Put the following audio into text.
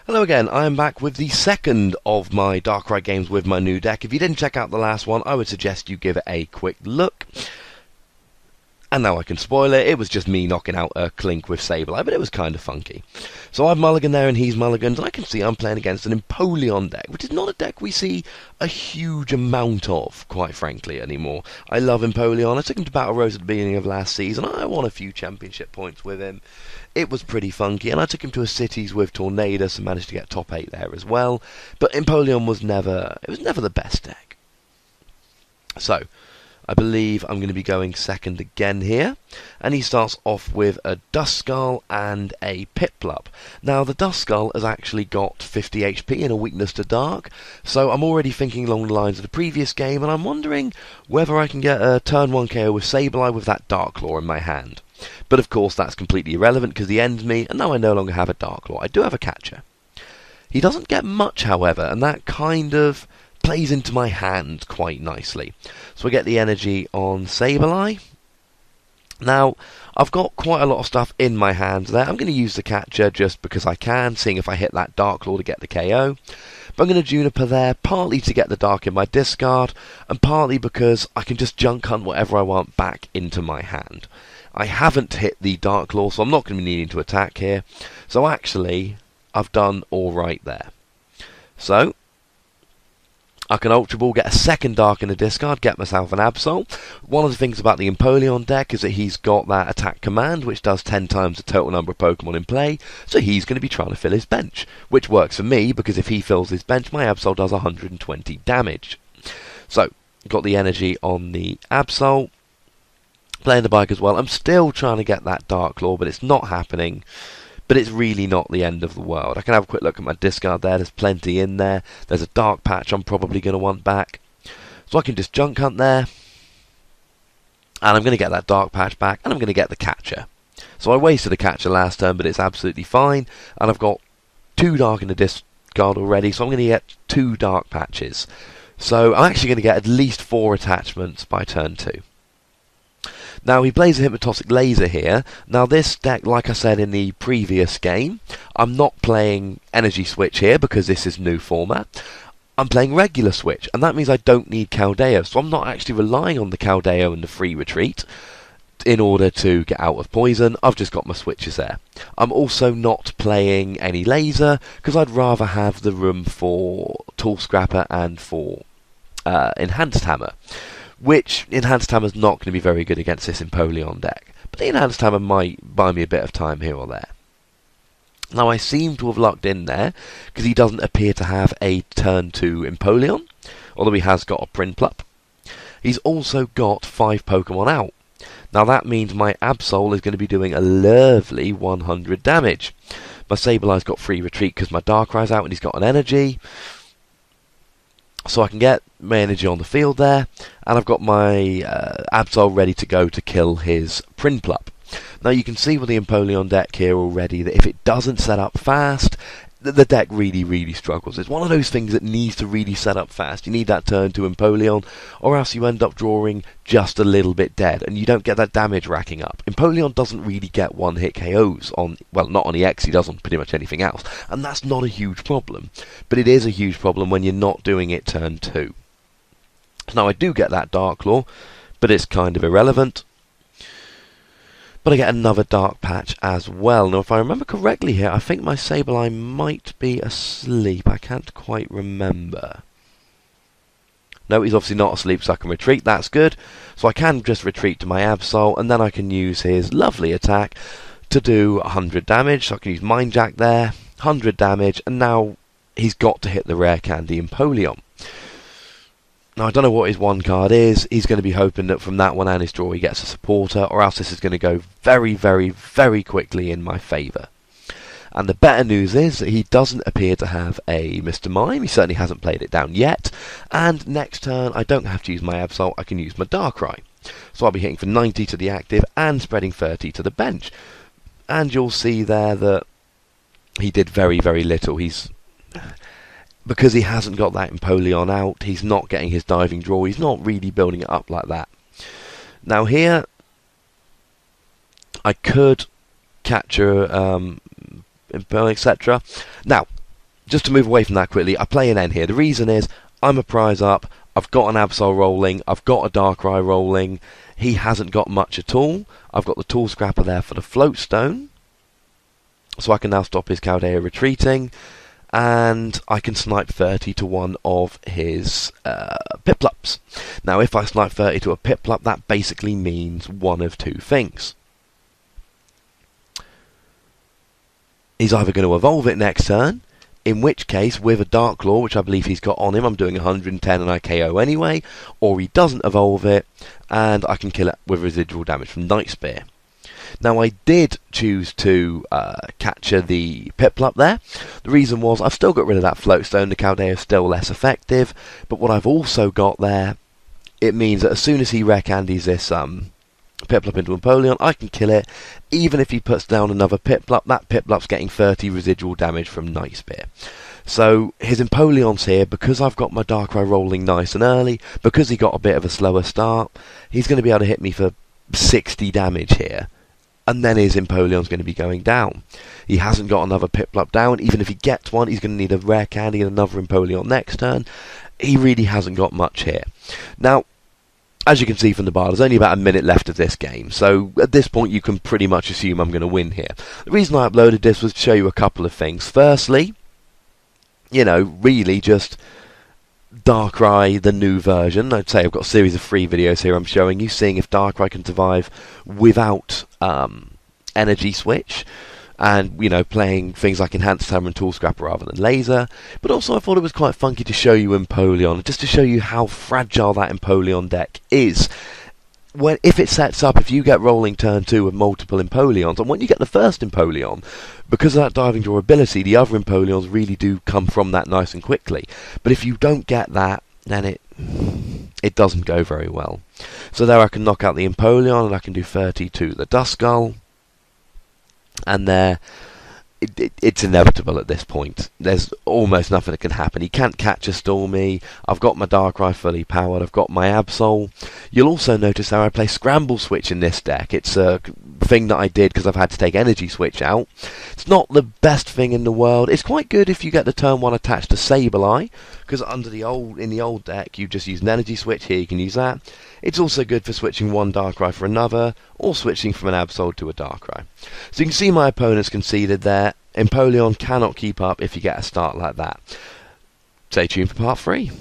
Hello again, I am back with the second of my Darkrai games with my new deck. If you didn't check out the last one, I would suggest you give it a quick look. And now I can spoil it, it was just me knocking out a Clink with Sableye, but it was kind of funky. So I've mulliganed there and he's mulliganed, and I can see I'm playing against an Empoleon deck, which is not a deck we see a huge amount of, quite frankly, anymore. I love Empoleon, I took him to Battle Rose at the beginning of last season, I won a few championship points with him. It was pretty funky, and I took him to a Cities with Tornadus and managed to get top 8 there as well. But Empoleon was never the best deck. So, I believe I'm going to be going second again here, and he starts off with a Duskull and a Piplup. Now the Duskull has actually got 50 HP and a weakness to Dark, so I'm already thinking along the lines of the previous game, and I'm wondering whether I can get a turn 1 KO with Sableye with that Dark Claw in my hand. But of course that's completely irrelevant because he ends me, and now I no longer have a Dark Claw. I do have a catcher. He doesn't get much, however, and that kind of plays into my hand quite nicely. So I get the energy on Sableye. Now, I've got quite a lot of stuff in my hands there. I'm going to use the catcher just because I can, seeing if I hit that Dark Claw to get the KO. But I'm going to Juniper there, partly to get the Dark in my discard, and partly because I can just junk hunt whatever I want back into my hand. I haven't hit the Dark Claw, so I'm not going to be needing to attack here. So actually, I've done alright there. So, I can Ultra Ball, get a second Dark in the discard, get myself an Absol. One of the things about the Empoleon deck is that he's got that attack command, which does 10 times the total number of Pokemon in play, so he's going to be trying to fill his bench, which works for me, because if he fills his bench, my Absol does 120 damage. So, got the energy on the Absol, playing the bike as well. I'm still trying to get that Dark Claw, but it's not happening. But it's really not the end of the world. I can have a quick look at my discard there. There's plenty in there. There's a Dark Patch I'm probably going to want back. So I can just Junk Hunt there. And I'm going to get that Dark Patch back. And I'm going to get the Catcher. So I wasted a Catcher last turn, but it's absolutely fine. And I've got 2 Dark in the discard already. So I'm going to get 2 Dark Patches. So I'm actually going to get at least 4 attachments by turn 2. Now, he plays a Hypnotoxic Laser here. Now, this deck, like I said in the previous game, I'm not playing Energy Switch here because this is new format. I'm playing Regular Switch, and that means I don't need Caldeo, so I'm not actually relying on the Caldeo and the Free Retreat in order to get out of Poison. I've just got my switches there. I'm also not playing any Laser because I'd rather have the room for Tool Scrapper and for Enhanced Hammer. Which Enhanced Hammer's not going to be very good against this Empoleon deck. But the Enhanced Hammer might buy me a bit of time here or there. Now I seem to have lucked in there, because he doesn't appear to have a turn 2 Empoleon, although he has got a Prinplup. He's also got 5 Pokemon out. Now that means my Absol is going to be doing a lovely 100 damage. My Sableye's got Free Retreat because my Darkrai's out and he's got an energy. So I can get my energy on the field there, and I've got my Absol ready to go to kill his Prinplup. Now you can see with the Empoleon deck here already that if it doesn't set up fast, the deck really struggles. It's one of those things that needs to really set up fast. You need that turn to Empoleon, or else you end up drawing just a little bit dead, and you don't get that damage racking up. Empoleon doesn't really get one-hit KOs on, well, not on EX, he does on pretty much anything else, and that's not a huge problem. But it is a huge problem when you're not doing it turn 2. Now I do get that Dark Claw, but it's kind of irrelevant. But I get another Dark Patch as well. Now, if I remember correctly here, I think my Sableye might be asleep. I can't quite remember. No, he's obviously not asleep, so I can retreat. That's good. So I can just retreat to my Absol, and then I can use his lovely attack to do 100 damage. So I can use Mind Jack there, 100 damage, and now he's got to hit the Rare Candy Empoleon. Now, I don't know what his one card is. He's going to be hoping that from that one and his draw he gets a supporter, or else this is going to go very quickly in my favour. And the better news is that he doesn't appear to have a Mr. Mime. He certainly hasn't played it down yet. And next turn, I don't have to use my Absol. I can use my Darkrai. So I'll be hitting for 90 to the active and spreading 30 to the bench. And you'll see there that he did very little. Because he hasn't got that Empoleon out, he's not getting his diving draw, he's not really building it up like that. Now here, I could capture etc. Now, just to move away from that quickly, I play an N here. The reason is, I'm a prize up, I've got an Absol rolling, I've got a Darkrai rolling, he hasn't got much at all. I've got the Tool Scrapper there for the Float Stone, so I can now stop his Caldea retreating, and I can snipe 30 to one of his Piplups. Now, if I snipe 30 to a Piplup, that basically means one of two things. He's either going to evolve it next turn, in which case, with a Dark Claw, which I believe he's got on him, I'm doing 110 and I KO anyway, or he doesn't evolve it, and I can kill it with residual damage from Night Spear. Now, I did choose to capture the Piplup there. The reason was, I've still got rid of that Float Stone, the Caldea is still less effective, but what I've also got there, it means that as soon as he Rare-Candies this Piplup into Empoleon, I can kill it. Even if he puts down another Piplup, that Piplup's getting 30 residual damage from Night Spear. So his Empoleon's here, because I've got my Darkrai rolling nice and early, because he got a bit of a slower start, he's going to be able to hit me for 60 damage here. And then his Empoleon's going to be going down. He hasn't got another Piplup down. Even if he gets one, he's going to need a Rare Candy and another Empoleon next turn. He really hasn't got much here. Now, as you can see from the bar, there's only about a minute left of this game, so at this point you can pretty much assume I'm going to win here. The reason I uploaded this was to show you a couple of things. Firstly, you know, really just Darkrai, the new version. I'd say I've got a series of 3 videos here I'm showing you, seeing if Darkrai can survive without Energy Switch, and, you know, playing things like Enhanced Hammer and Tool Scrapper rather than Laser. But also I thought it was quite funky to show you Empoleon, just to show you how fragile that Empoleon deck is. If it sets up, if you get rolling turn 2 with multiple Empoleons, and when you get the first Empoleon, because of that diving durability, the other Empoleons really do come from that nice and quickly. But if you don't get that, then it doesn't go very well. So there I can knock out the Empoleon, and I can do 30 to the Duskull. And there, it's inevitable at this point. There's almost nothing that can happen. He can't catch a Stormy. I've got my Darkrai fully powered. I've got my Absol. You'll also notice how I play Scramble Switch in this deck. It's a thing that I did because I've had to take Energy Switch out. It's not the best thing in the world. It's quite good if you get the turn 1 attached to Sableye, because in the old deck you just use an Energy Switch. Here you can use that. It's also good for switching one Darkrai for another, or switching from an Absol to a Darkrai. So you can see my opponent's conceded there. Empoleon cannot keep up if you get a start like that. Stay tuned for part 3.